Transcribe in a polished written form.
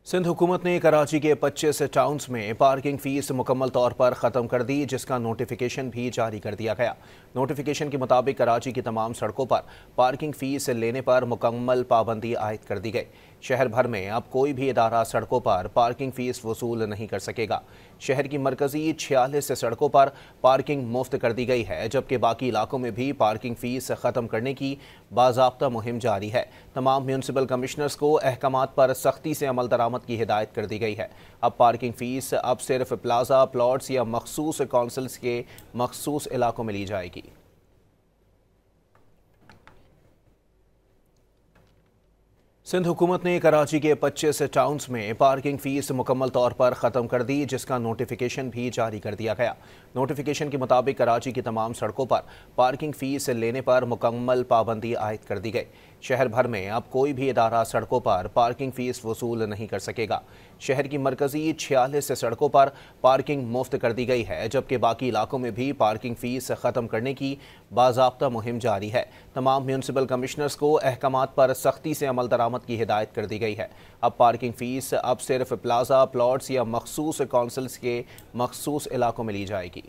सिंध हुकूमत ने कराची के 25 टाउन्स में पार्किंग फीस मुकम्मल तौर पर ख़त्म कर दी, जिसका नोटिफिकेशन भी जारी कर दिया गया। नोटिफिकेशन के मुताबिक कराची की तमाम सड़कों पर पार्किंग फीस लेने पर मुकम्मल पाबंदी आयद कर दी गई। शहर भर में अब कोई भी इदारा सड़कों पर पार्किंग फीस वसूल नहीं कर सकेगा। शहर की मरकजी 46 सड़कों पर पार्किंग मुफ्त कर दी गई है, जबकि बाकी इलाकों में भी पार्किंग फीस ख़त्म करने की बाज़ाब्ता मुहिम जारी है। तमाम म्यूनसिपल कमिश्नर्स को अहकामात पर सख्ती से अमल दरामद की हिदायत कर दी गई है। अब पार्किंग फीस अब सिर्फ प्लाजा प्लॉट्स या मखसूस कौंसल्स के मखसूस इलाकों में ली जाएगी। सिंध हुकूमत ने कराची के 25 टाउन्स में पार्किंग फीस मुकम्मल तौर पर ख़त्म कर दी, जिसका नोटिफिकेशन भी जारी कर दिया गया। नोटिफिकेशन के मुताबिक कराची की तमाम सड़कों पर पार्किंग फीस लेने पर मुकम्मल पाबंदी आयद कर दी गई। शहर भर में अब कोई भी इदारा सड़कों पर पार्किंग फीस वसूल नहीं कर सकेगा। शहर की मरकजी 46 सड़कों पर पार्किंग मुफ्त कर दी गई है, जबकि बाकी इलाकों में भी पार्किंग फीस ख़त्म करने की बाज़ाब्ता मुहिम जारी है। तमाम म्यूनसिपल कमिश्नर्स को अहकामात पर सख्ती से अमल दरामद की हिदायत कर दी गई है। अब पार्किंग फीस अब सिर्फ प्लाजा प्लॉट्स या मखसूस कौंसल्स के मखसूस इलाकों में ली जाएगी।